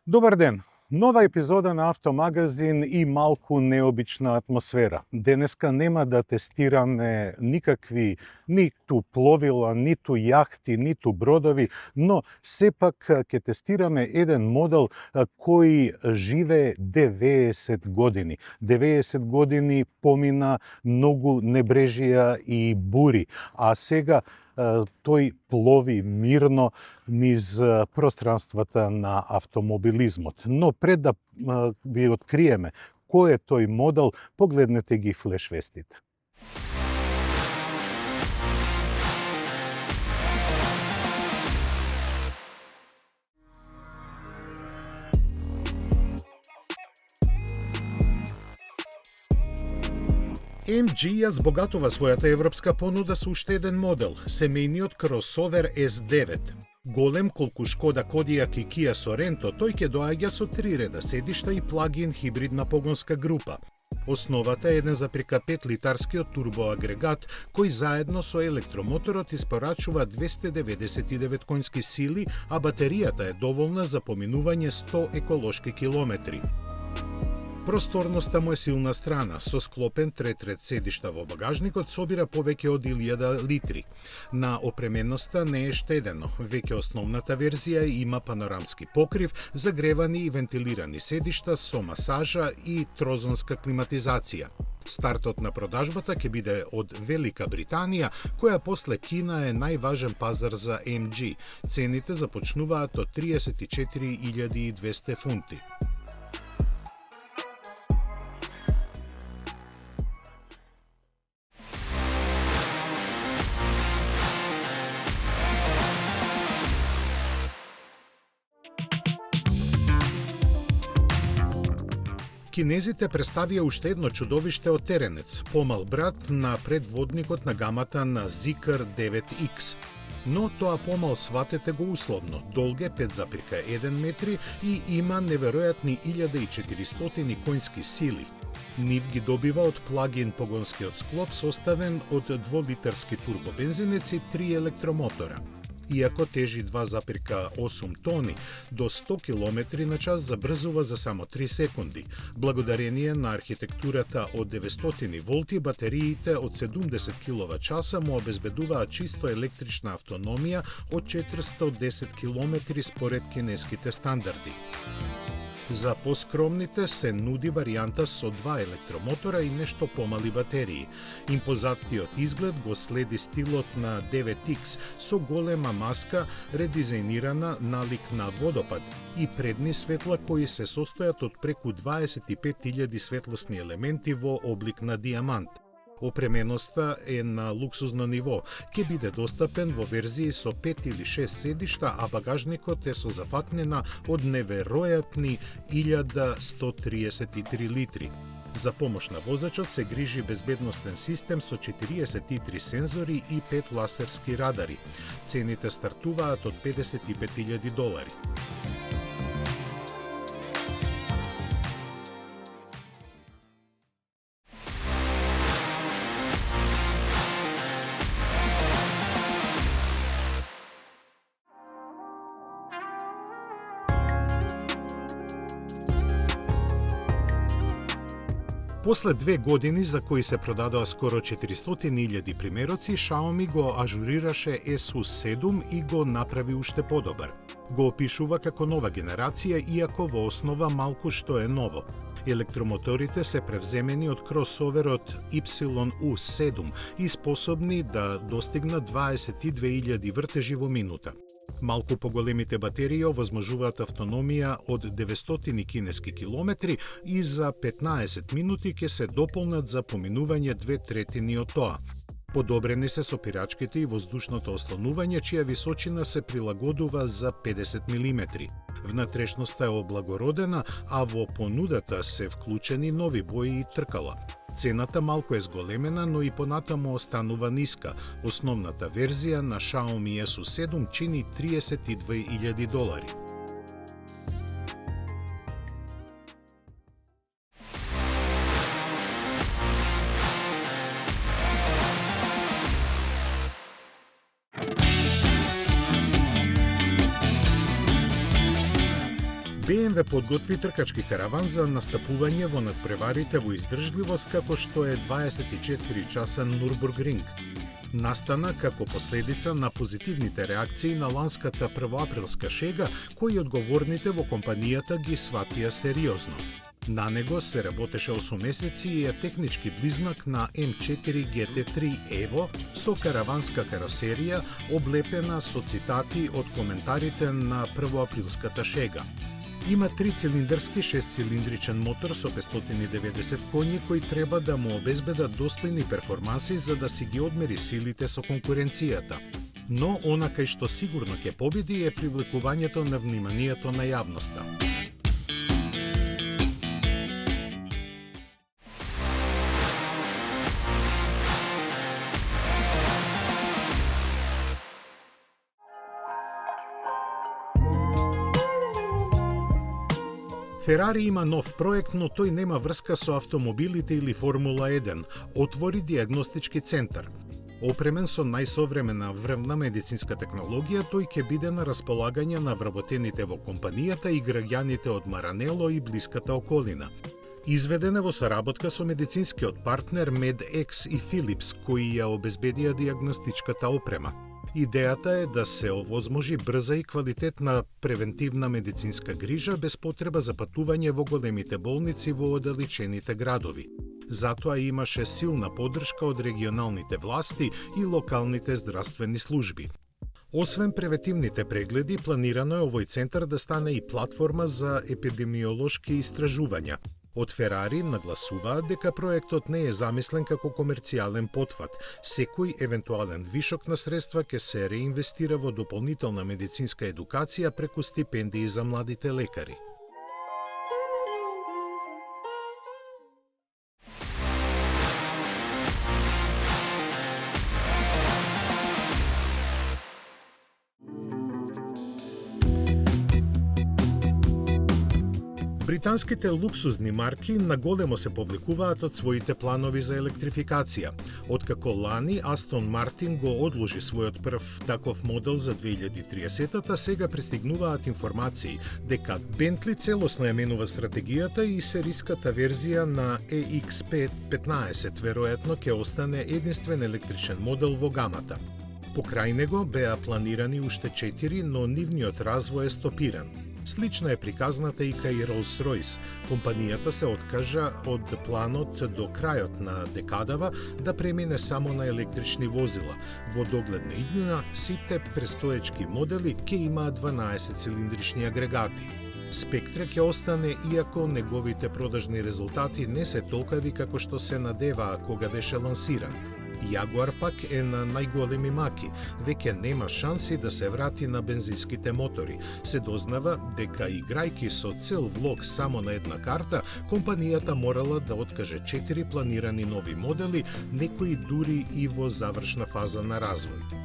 Добар ден! Нова епизода на Автомагазин и малку необична атмосфера. Денеска нема да тестираме никакви ниту пловила, ниту јахти, ниту бродови, но сепак ќе тестираме еден модел кој живее 90 години. 90 години помина многу небрежија и бури, а сега тој плови мирно низ пространствата на автомобилизмот. Но пред да ви откриеме кој е тој модел, погледнете ги флеш-вестите. MG ја збогатува својата европска понуда со уште еден модел, семејниот кросовер S9. Голем колку Шкода Кодиак и Кија Соренто, тој ќе доаѓа со 3 реда седишта и плагин хибридна погонска група. Основата е 1,5 литарскиот турбоагрегат, кој заедно со електромоторот испорачува 299 конски сили, а батеријата е доволна за поминување 100 еколошки километри. Просторноста му е силна страна, со склопен третред седишта во багажникот собира повеќе од 1000 литри. На опременоста не е штедено, веќе основната верзија има панорамски покрив, загревани и вентилирани седишта со масажа и трозонска климатизација. Стартот на продажбата ќе биде од Велика Британија, која после Кина е најважен пазар за MG. Цените започнуваат од 34.200 фунти. Кинезите представија уште едно чудовиште од теренец, помал брат на предводникот на гамата на Zeekr 9X. Но тоа помал сватете го условно, долг е 5,1 метри и има неверојатни 1400 конски сили. Нив ги добива од плагин погонскиот склоп составен од 2-литарски турбобензинец и 3 електромотора. Иако тежи 2,8 тони, до 100 км на час забрзува за само 3 секунди. Благодарение на архитектурата од 900 волти, батериите од 70 киловат-часа му обезбедуваат чисто електрична автономија од 410 км според кинеските стандарди. За поскромните се нуди варијанта со 2 електромотора и нешто помали батерии. Импозантниот изглед го следи стилот на 9X со голема маска редизајнирана налик на водопад и предни светла кои се состојат од преку 25.000 светлосни елементи во облик на дијамант. Опременоста е на луксузно ниво, ќе биде достапен во верзии со 5 или 6 седишта, а багажникот е со зафатнена од неверојатни 1133 литри. За помош на возачот се грижи безбедностен систем со 43 сензори и 5 ласерски радари. Цените стартуваат од $55,000. После 2 години за кои се продадоа скоро 400.000 примероци, Xiaomi го ажурираше SU 7 и го направи уште подобар. Го опишува како нова генерација, иако во основа малку што е ново. Електромоторите се превземени од кросоверот YU7 и способни да достигнат 22.000 вртежи во минута. Малку поголемите батерии овозможуваат автономија од 900 кинески километри и за 15 минути ќе се дополнат за поминување 2/3 од тоа. Подобрени се сопирачките и воздушното ослонување, чија височина се прилагодува за 50 мм. Внатрешноста е облагородена, а во понудата се вклучени нови бои и тркала. Цената малку е зголемена, но и понатаму останува ниска. Основната верзија на Xiaomi SU 7 чини $32,000. BMW подготви тркачки караван за настапување во надпреварите во издржливост како што е 24-часен Нурбургринг. Настана како последица на позитивните реакции на ланската првоаприлска шега, кои одговорните во компанијата ги сватија сериозно. На него се работеше 8 месеци и е технички близнак на М4 GT3 Evo со караванска каросерија облепена со цитати од коментарите на првоаприлската шега. Има 3-цилиндарски 6-цилиндричен мотор со 590 коњи кои треба да му обезбедат достојни перформанси за да си ги одмери силите со конкуренцијата. Но она кај што сигурно ќе победи е привлекувањето на вниманието на јавноста. Ферари има нов проект, но тој нема врска со автомобилите или Формула 1, отвори диагностички центар. Опремен со најсовремена врвна медицинска технологија, тој ќе биде на располагање на вработените во компанијата и граѓаните од Маранело и блиската околина. Изведен е во соработка со медицинскиот партнер MedX и Philips, кои ја обезбедија диагностичката опрема. Идејата е да се овозможи брза и квалитетна превентивна медицинска грижа без потреба за патување во големите болници во оддалечените градови. Затоа имаше силна поддршка од регионалните власти и локалните здравствени служби. Освен превентивните прегледи, планирано е овој центар да стане и платформа за епидемиолошки истражувања. Од Ферари нагласуваат дека проектот не е замислен како комерцијален потфат. Секој евентуален вишок на средства ќе се реинвестира во дополнителна медицинска едукација преку стипендии за младите лекари. Британските луксузни марки наголемо се повлекуваат од своите планови за електрификација. Откако лани Астон Мартин го одложи својот прв таков модел за 2030-та, сега пристигнуваат информации дека Бентли целосно ја менува стратегијата и сериската верзија на EX15 веројатно ќе остане единствен електричен модел во гамата. Покрај него беа планирани уште 4, но нивниот развој е стопиран. Слична е приказната и кај Rolls-Royce. Компанијата се откажа од планот до крајот на декадава да премине само на електрични возила. Во догледна иднина, сите престоечки модели ќе имаат 12-цилиндрични агрегати. Спектра ќе остане, иако неговите продажни резултати не се толкави како што се надеваа кога беше лансиран. Јагуар пак е на најголеми маки, веќе нема шанси да се врати на бензинските мотори. Се дознава дека играјки со цел влог само на една карта, компанијата морала да откаже 4 планирани нови модели, некои дури и во завршна фаза на развој.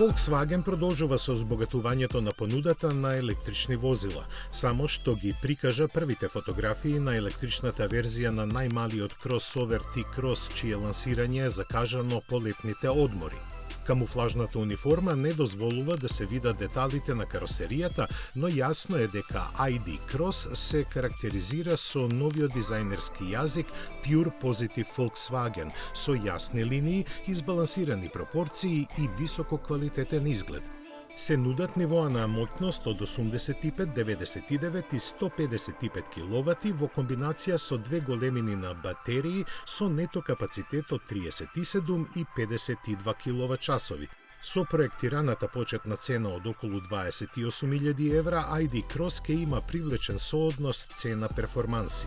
Volkswagen продолжува со збогатувањето на понудата на електрични возила, само што ги прикажа првите фотографии на електричната верзија на најмалиот кросовер T-Cross, чие лансирање е закажано по летните одмори. Камуфлажната униформа не дозволува да се видат деталите на каросеријата, но јасно е дека ID Cross се карактеризира со новиот дизајнерски јазик Pure Positive Volkswagen, со јасни линии, избалансирани пропорции и високо квалитетен изглед. Се нудат нивоа на моќност од 85, 99 и 155 киловати во комбинација со две големини на батерии со нето капацитет од 37 и 52 киловат-часови. Со проектираната почетна цена од околу 28.000 евра, ID Cross ке има привлечен сооднос цена-перформанси.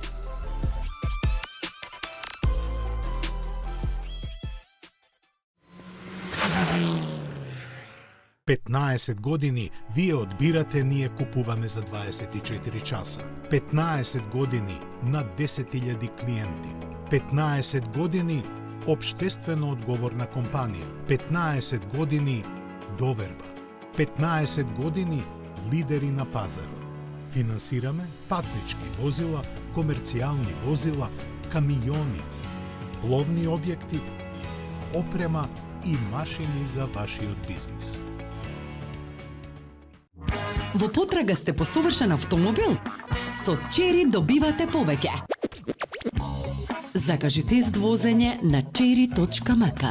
15 години вие одбирате, ние купуваме за 24 часа. 15 години над 10.000 клиенти. 15 години општествено одговорна компанија. 15 години доверба. 15 години лидери на пазарот. Финансираме патнички возила, комерцијални возила, камиони, пловни објекти, опрема и машини за вашиот бизнис. Во потрага сте по совршен автомобил? Со Чери добивате повеќе. Закажи тест возење на cherry.mk.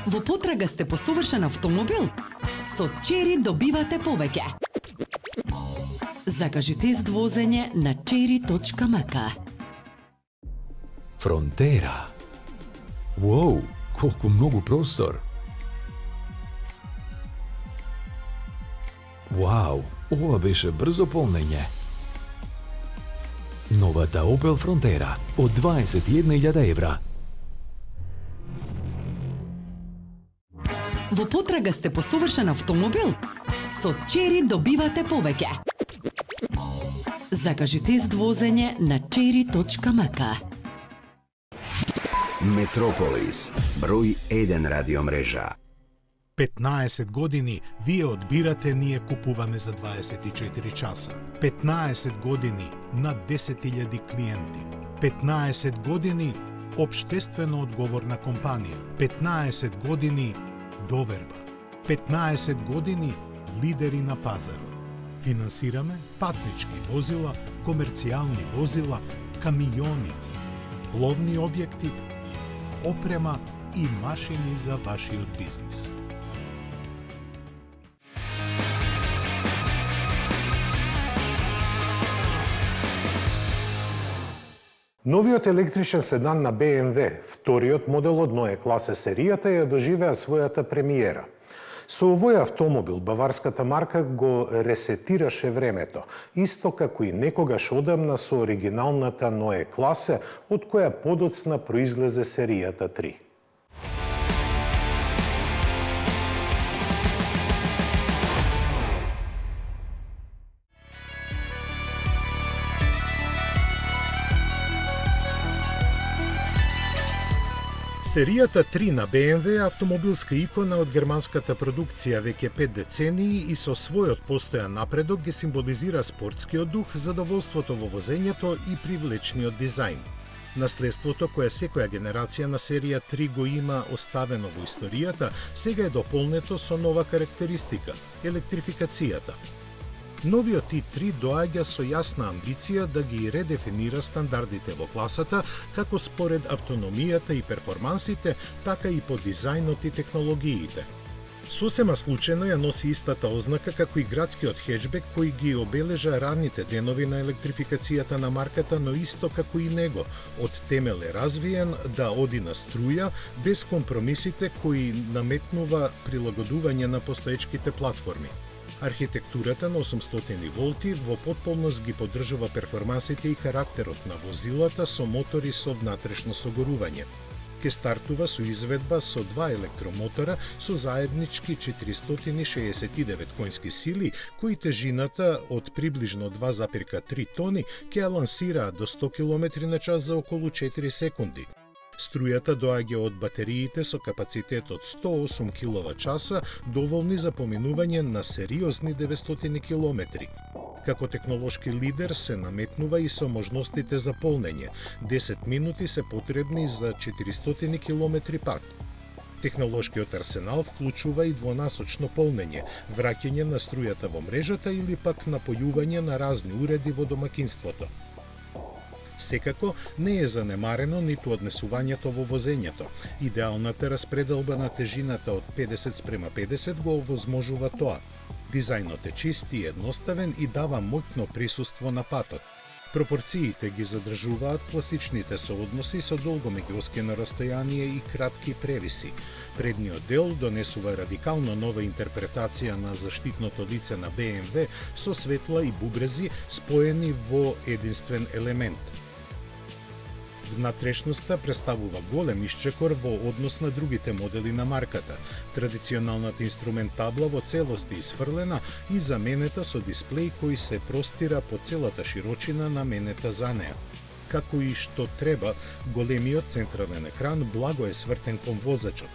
Во потрага сте по совршен автомобил? Со Чери добивате повеќе. Закажи тест возење на cherry.mk. Фронтера. Уоу, колку многу простор. Вау, ова беше брзо полнење. Новата Opel Frontera од 21.000 евра. Во потрага сте по совршен автомобил? Со Чери добивате повеќе. Закажи тест возење на cherry.mk. Метрополис, број 1 радиомрежа. 15 години вие одбирате, ние купуваме за 24 часа. 15 години над 10.000 клиенти. 15 години општествено одговорна компанија. 15 години доверба. 15 години лидери на пазарот. Финансираме патнички возила, комерцијални возила, камиони, пловни објекти, опрема и машини за вашиот бизнис. Новиот електричен седан на BMW, вториот модел од Neue Klasse серијата, ја доживеа својата премиера. Со овој автомобил баварската марка го ресетираше времето, исто како и некогаш одамна со оригиналната Neue Klasse, од која подоцна произлезе серијата 3. Серијата 3 на BMW е автомобилска икона од германската продукција веќе 5 децении и со својот постојан напредок ги символизира спортскиот дух, задоволството во возењето и привлечниот дизајн. Наследството кое секоја генерација на серија 3 го има оставено во историјата, сега е дополнето со нова карактеристика – електрификацијата. Новиот i3 доаѓа со јасна амбиција да ги редефинира стандардите во класата, како според автономијата и перформансите, така и по дизајнот и технологиите. Сосема случајно ја носи истата ознака како и градскиот хеџбек кој ги обележа ранните денови на електрификацијата на марката, но исто како и него, од темел е развиен да оди на струја, без компромисите кои наметнува прилагодување на постоечките платформи. Архитектурата на 800 волти во потполност ги поддржува перформансите и карактерот на возилата со мотори со внатрешно согорување. Ке стартува со изведба со 2 електромотора со заеднички 469 конски сили, кои тежината од приближно 2,3 тони ке ја лансираат до 100 км на час за околу 4 секунди. Струјата доаѓа од батериите со капацитет од 108 киловат-часа, доволни за поминување на сериозни 900 километри. Како технолошки лидер се наметнува и со можностите за полнење. 10 минути се потребни за 400 километри пат. Технолошкиот арсенал вклучува и двонасочно полнење, враќање на струјата во мрежата или пак напојување на разни уреди во домакинството. Секако, не е занемарено ниту однесувањето во возењето. Идеалната распределба на тежината од 50:50 го овозможува тоа. Дизајнот е чист и едноставен и дава моќно присуство на патот. Пропорциите ги задржуваат класичните соодноси со долго меѓуоскено растојание и кратки превиси. Предниот дел донесува радикално нова интерпретација на заштитното лице на BMW со светла и бубрези споени во единствен елемент. Внатрешноста представува голем исчекор во однос на другите модели на марката. Традиционалната инструмент табла во целости изфрлена и заменета со дисплеј кој се простира по целата широчина на менета за неа. Како и што треба, големиот централен екран благо е свртен кон возачот.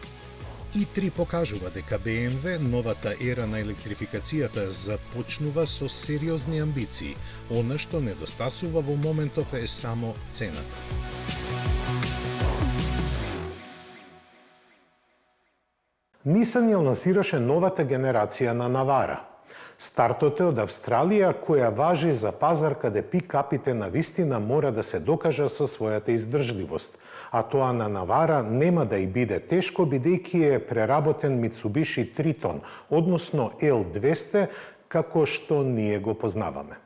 И3 покажува дека BMW, новата ера на електрификацијата, започнува со сериозни амбиции. Она што недостасува во моментов е само цената. Nissan ја лансираше новата генерација на Навара. Стартот е од Австралија, која важи за пазар каде пикапите на вистина мора да се докажа со својата издржливост, а тоа на Навара нема да и биде тешко, бидејќи е преработен Mitsubishi Triton, односно L200, како што ние го познаваме.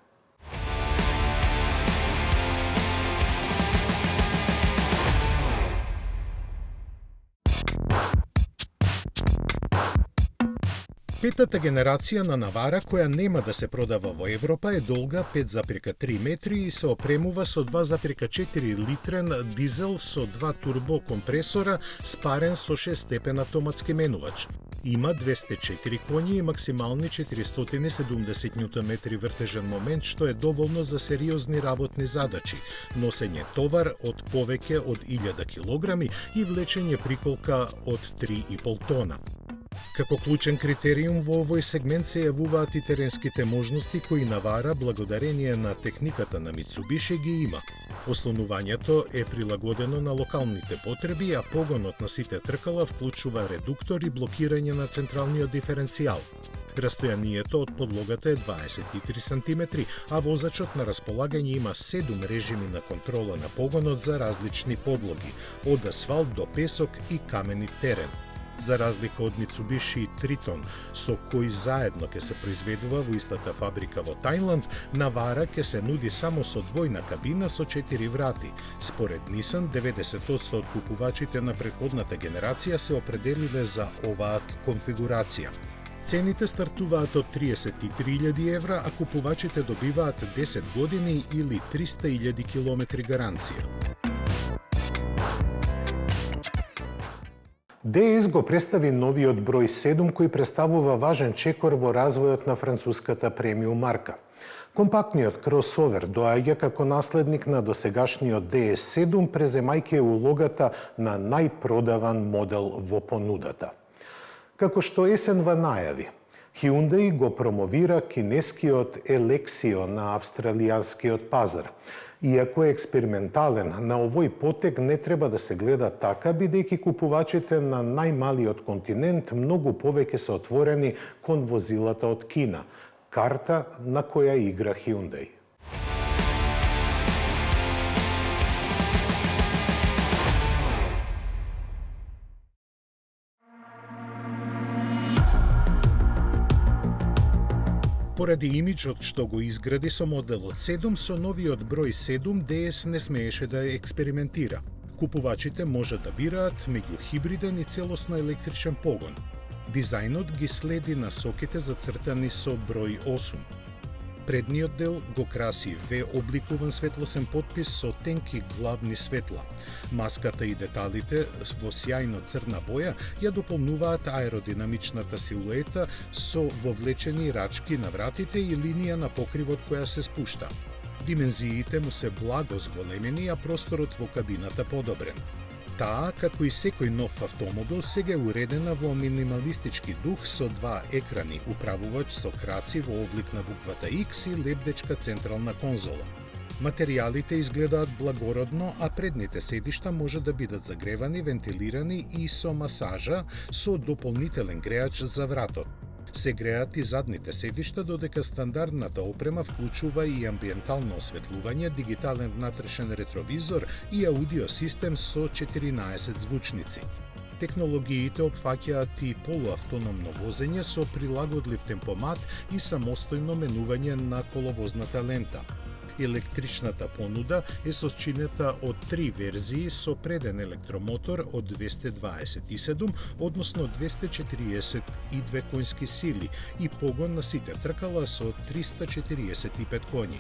Петата генерација на Навара, која нема да се продава во Европа, е долга 5,3 метри и се опремува со 2,4 литрен дизел со 2 турбо компресора, спарен со 6 степен автоматски менувач. Има 204 коњи и максимални 470 Нм вртежен момент, што е доволно за сериозни работни задачи, носење товар од повеќе од 1000 килограми и влечење приколка од 3,5 тона. Како клучен критериум во овој сегмент се јавуваат и теренските можности кои Навара, благодарение на техниката на Mitsubishi, ги има. Ослонувањето е прилагодено на локалните потреби, а погонот на сите тркала вклучува редуктор и блокирање на централниот диференцијал. Растојанието од подлогата е 23 см, а возачот на располагање има 7 режими на контрола на погонот за различни подлоги, од асфалт до песок и камени терен. За разлика од Mitsubishi Triton, со кој заедно ќе се произведува во истата фабрика во Тајланд, Навара ќе се нуди само со двојна кабина со 4 врати. Според Nissan, 90% од купувачите на претходната генерација се определиле за оваа конфигурација. Цените стартуваат од 33.000 евра, а купувачите добиваат 10 години или 300.000 километри гаранција. DS го представи новиот број 7, кој представува важен чекор во развојот на француската премиум марка. Компактниот кросовер доаѓа како наследник на досегашниот DS7, преземајќи улогата на најпродаван модел во понудата. Како што есенва најави, Hyundai го промовира кинескиот Elexio на австралијанскиот пазар. Иако е експериментален, на овој потег не треба да се гледа така, бидејќи купувачите на најмалиот континент многу повеќе се отворени кон возилата од Кина, карта на која игра Hyundai. Поради имиджот што го изгради со моделот 7, со новиот број 7 DS не смееше да експериментира. Купувачите може да бираат меѓу хибриден и целосно електричен погон. Дизајнот ги следи насоките зацртани со број 8. Предниот дел го краси V-обликуван светлосен потпис со тенки главни светла. Маската и деталите во сјајно црна боја ја дополнуваат аеродинамичната силуета со вовлечени рачки на вратите и линија на покривот која се спушта. Димензиите му се благо зголемени, а просторот во кабината подобрен. Таа, како и секој нов автомобил, сега е уредена во минималистички дух со два екрани, управувач со краци во облик на буквата X и лебдечка централна конзола. Материјалите изгледаат благородно, а предните седишта може да бидат загревани, вентилирани и со масажа со дополнителен греач за вратот. Се греат и задните седишта, додека стандардната опрема вклучува и амбиентално осветлување, дигитален внатрешен ретровизор и аудио систем со 14 звучници. Технологиите опфаќаат и полуавтономно возење со прилагодлив темпомат и самостојно менување на коловозната лента. Електричната понуда е сочинета од 3 верзии со преден електромотор од 227, односно 242 конски сили и погон на сите тркала со 345 коњи.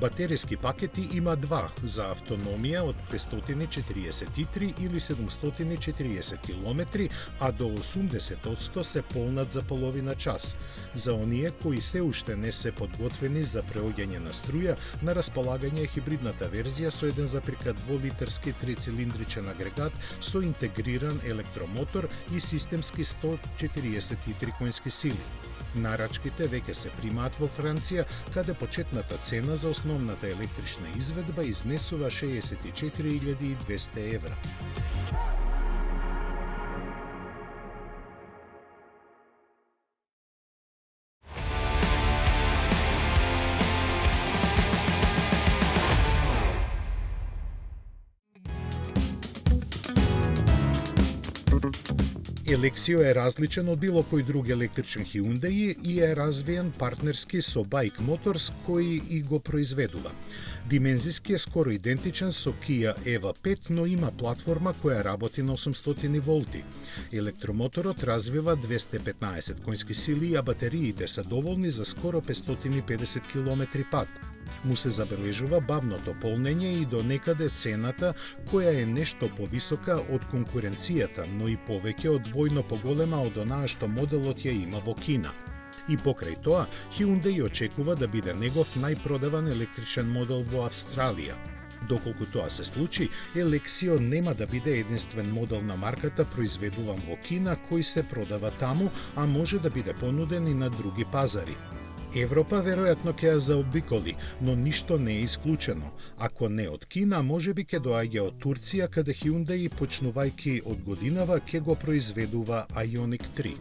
Батериски пакети има два за автономија од 543 или 740 км, а до 80% се полнат за половина час. За оние кои се уште не се подготвени за преоѓање на струја, на располагање е хибридната верзија со 1,2 литерски трицилиндричен агрегат со интегриран електромотор и системски 143 конски сили. Нарачките веќе се примаат во Франција, каде почетната цена за основната електрична изведба изнесува 64.200 евра. Елексио е различен од било кој друг електричен Hyundai и е развиен партнерски со Bike Motors кој и го произведува. Димензиски е скоро идентичен со Kia EV5, но има платформа која работи на 800 волти. Електромоторот развива 215 конски сили, а батериите се доволни за скоро 550 км пат. Му се забележува бавното полнење и до некаде цената, која е нешто повисока од конкуренцијата, но и повеќе од двојно поголема од онаа што моделот ја има во Кина. И покрај тоа, Hyundai очекува да биде негов најпродаван електричен модел во Австралија. Доколку тоа се случи, Елексио нема да биде единствен модел на марката произведуван во Кина кој се продава таму, а може да биде понуден и на други пазари. Европа веројатно ќе ја заобиколи, но ништо не е исклучено. Ако не од Кина, можеби ќе доаѓа од Турција, каде Hyundai, почнувајќи од годинава, ќе го произведува Ioniq 3.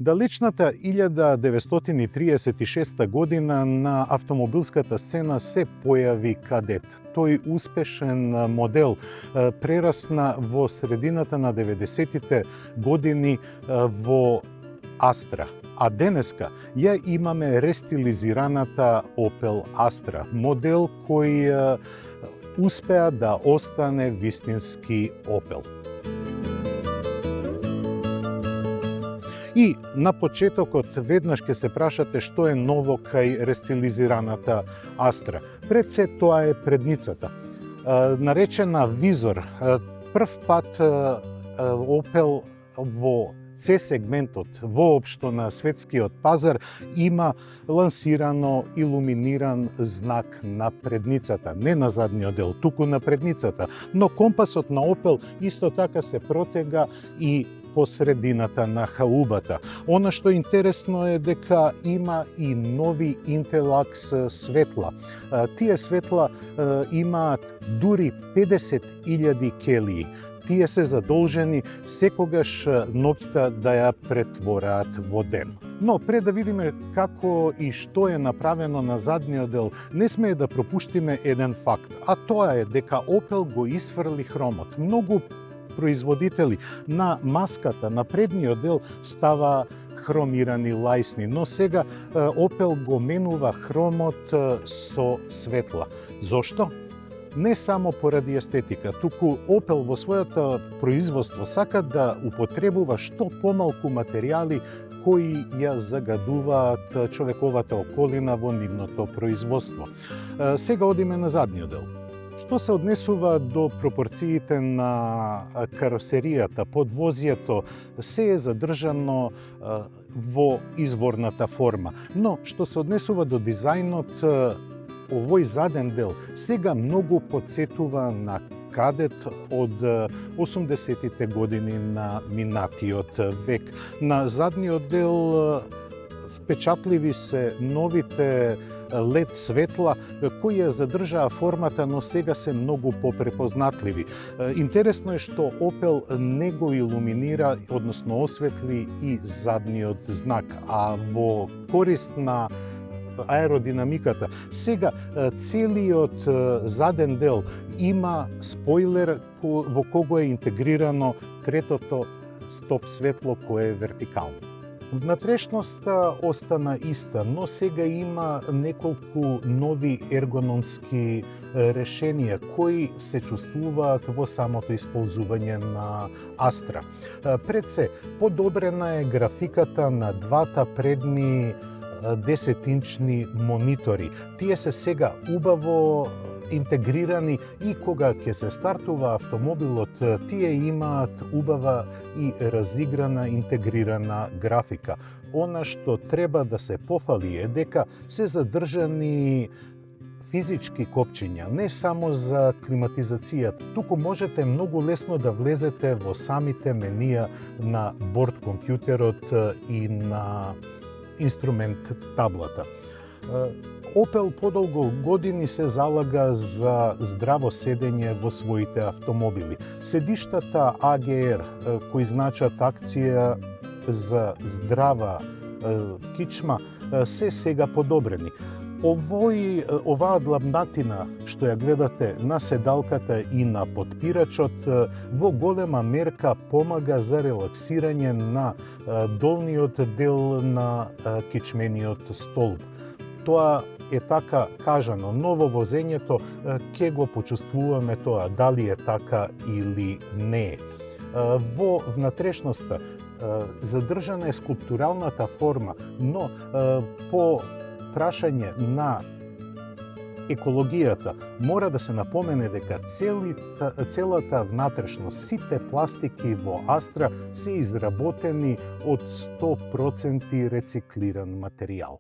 Далечната 1936 година на автомобилската сцена се појави Кадет. Тој успешен модел прерасна во средината на 90-тите години во Астра. А денеска ја имаме рестилизираната Opel Astra, модел кој успеа да остане вистински Opel. И на почетокот веднаш ќе се прашате што е ново кај рестилизираната Астра. Пред се тоа е предницата. Наречена визор, прв пат Opel во C-сегментот, воопшто на светскиот пазар, има лансирано илуминиран знак на предницата. Не на задниот дел, туку на предницата. Но компасот на Opel исто така се протега и по средината на хаубата. Она што интересно е дека има и нови Intelax светла. Тие светла имаат дури 50.000 келии. Тие се задолжени секогаш ноќта да ја претвораат во ден. Но пред да видиме како и што е направено на задниот дел, не смее да пропуштиме еден факт, а тоа е дека Opel го исфрли хромот. Многу производители на маската, на предниот дел става хромирани лајсни, но сега Opel го менува хромот со светла. Зошто? Не само поради естетика, туку Opel во својата производство сака да употребува што помалку материјали кои ја загадуваат човековата околина во нивното производство. Сега одиме на задниот дел. Што се однесува до пропорциите на каросеријата, подвозието, се е задржано во изворната форма. Но што се однесува до дизајнот, овој заден дел сега многу потсетува на Кадет од 80-тите години на минатиот век. На задниот дел впечатливи се новите LED светла кои ја задржаа формата, но сега се многу попрепознатливи. Интересно е што Opel не го илуминира, односно осветли и задниот знак, а во корист на аеродинамиката. Сега целиот заден дел има спойлер во кого е интегрирано третото стоп светло кое е вертикално. Внатрешноста остана иста, но сега има неколку нови ергономски решенија кои се чувствуваат во самото исползување на Astra. Пред се, подобрена е графиката на двата предни 10-инчни монитори. Тие се сега убаво интегрирани и кога ќе се стартува автомобилот, тие имаат убава и разиграна интегрирана графика. Она што треба да се пофали е дека се задржани физички копчиња, не само за климатизацијата. Туку можете многу лесно да влезете во самите менија на борд компјутерот и на инструмент таблата. Opel подолго години се залага за здраво седење во своите автомобили. Седиштата AGR, кои значат акција за здрава кичма, се сега подобрени. Оваа длабнатина што ја гледате на седалката и на потпирачот во голема мерка помага за релаксирање на долниот дел на кичмениот столб. Тоа е така кажано, но во возењето ќе го почувствуваме тоа, дали е така или не. Во внатрешноста задржана е скулптуралната форма, но по прашање на екологијата мора да се напомене дека целата внатрешност, сите пластики во Astra се изработени од 100% рециклиран материјал.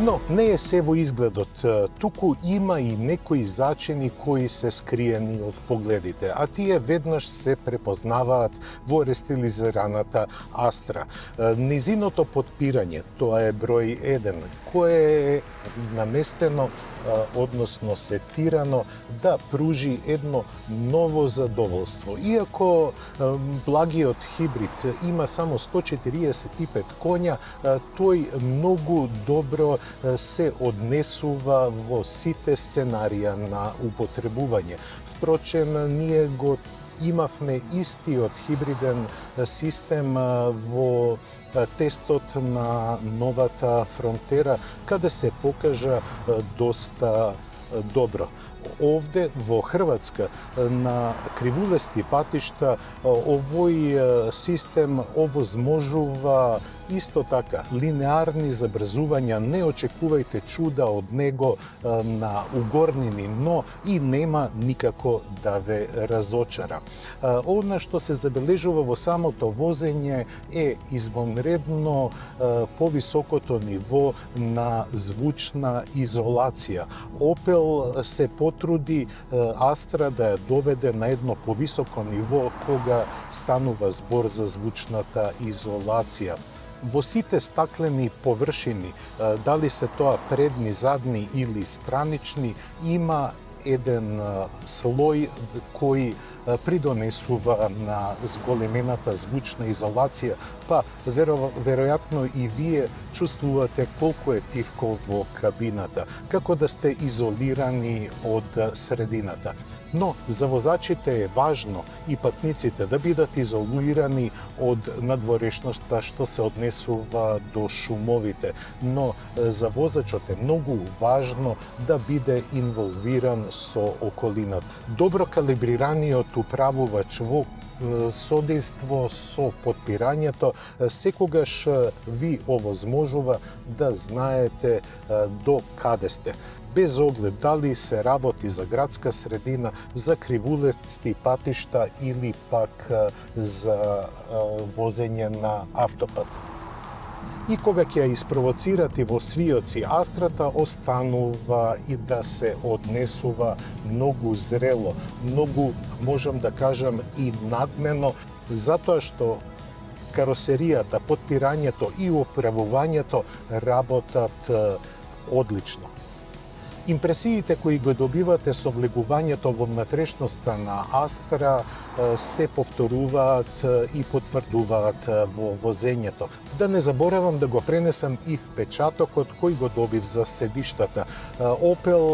Но не е се во изгледот, туку има и некои зачини кои се скриени од погледите, а тие веднаш се препознаваат во рестилизираната Astra. Низиното потпирање, тоа е број 1, кое е наместено, односно сетирано да пружи едно ново задоволство. Иако благиот хибрид има само 145 коња, тој многу добро се однесува во сите сценарија на употребување. Впрочем, ние го имавме истиот хибриден систем во тестот на новата Frontera, каде се покажа доста добро. Овде во Хрватска на кривулести патишта овој систем овозможува исто така линеарни забрзувања, не очекувајте чуда од него на угорнини, но и нема никако да ве разочара. Она што се забележува во самото возење е извонредно повисокото ниво на звучна изолација. Opel се потруди Astra да ја доведе на едно повисоко ниво кога станува збор за звучната изолација. Во сите стаклени површини, дали се тоа предни, задни или странични, има еден слој кој придонесува на зголемената звучна изолација, па веројатно и вие чувствувате колку е тивко во кабината, како да сте изолирани од средината. Но за возачите е важно и патниците да бидат изолирани од надворешноста што се однесува до шумовите, но за возачот е многу важно да биде инволвиран со околината. Добро калибрираниот управувач во содейство со потпирањето секогаш ви овозможува да знаете до каде сте. Без оглед дали се работи за градска средина, за кривулести патишта или пак за возење на автопат. И кога ќе ја испровоцирате во свиоци Астрата, останува и да се однесува многу зрело, многу, можам да кажам, и надмено, затоа што каросеријата, потпирањето и управувањето работат одлично. Импресиите кои го добивате со влегувањето во внатрешноста на Астра се повторуваат и потврдуваат во возењето. Да не заборавам да го пренесам и впечатокот кој го добив за седиштата. Opel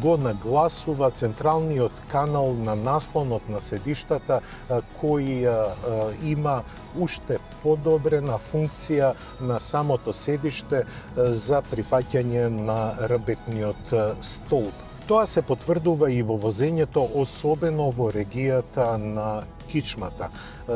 го нагласува централниот канал на наслонот на седиштата кој има уште подобрена функција на самото седиште за прифаќање на рабетниот столб. Тоа се потврдува и во возењето, особено во регијата на кичмата.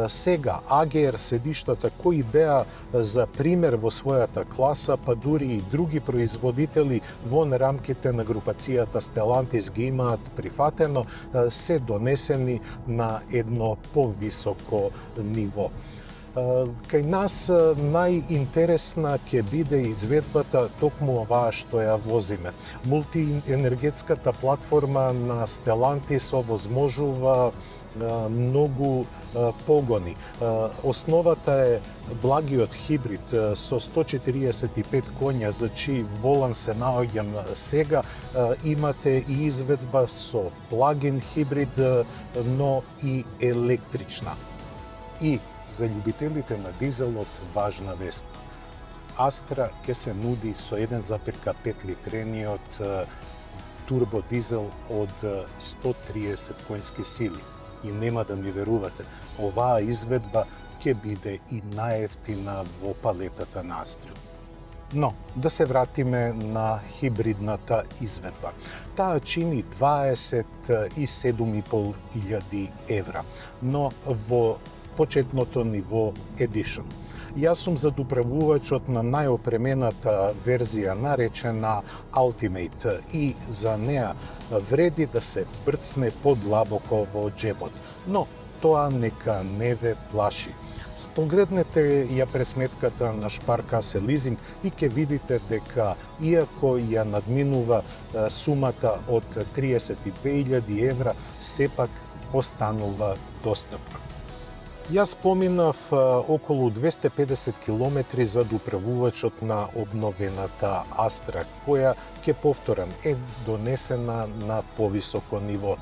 Сега AGR седиштата кои беа за пример во својата класа, па дури и други производители во рамките на групацијата Stellantis ги имаат прифатено, се донесени на едно повисоко ниво. Кај нас најинтересна ќе биде изведбата токму оваа што ја возиме. Мултиенергетската платформа на Stellantis овозможува многу погони. Основата е благиот хибрид со 145 коња, за чии волан се наоѓам сега. Имате и изведба со плагин хибрид, но и електрична. И за љубителите на дизелот важна вест. Астра ќе се нуди со 1,5 литрениот турбодизел од 130 коњски сили. И нема да ми верувате, оваа изведба ќе биде и најевтина во палетата на Астра. Но, да се вратиме на хибридната изведба. Таа чини 27.500 евра, но во почетното ниво Edition. Јас сум задуправувачот на најопремената верзија, наречена Ultimate, и за неа вреди да се брцне подлабоко во џебот. Но тоа нека не ве плаши. Погледнете ја пресметката на Sparkasse Leasing и ќе видите дека, иако ја надминува сумата од 32.000 евра, сепак постанува достапна. Јас поминав околу 250 километри за управувачот на обновената Астра, која, ќе повторам, е донесена на повисоко ниво.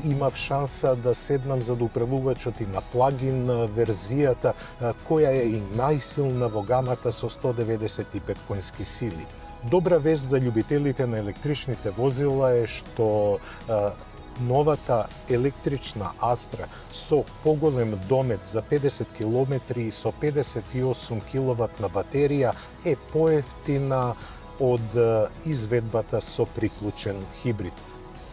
Имав шанса да седнам за управувачот и на плагин верзијата, која е и најсилна во гамата со 195 коњски сили. Добра вест за љубителите на електричните возила е што новата електрична Астра со поголем домет за 50 км и со 58 киловатна батерија е поевтина од изведбата со приклучен хибрид.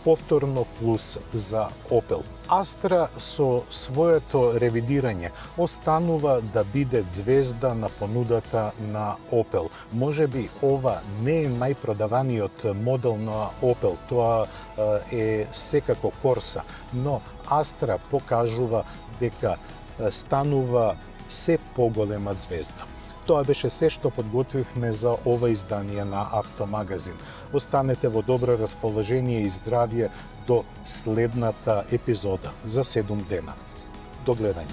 Повторно плюс за Opel. Астра со своето ревидирање останува да биде звезда на понудата на Opel. Можеби ова не е најпродаваниот модел на Opel, тоа е секако Corsa, но Астра покажува дека станува се поголема звезда. Тоа беше се што подготвивме за ова издание на Автомагазин. Останете во добро расположение и здравје до следната епизода за 7 дена. До гледање.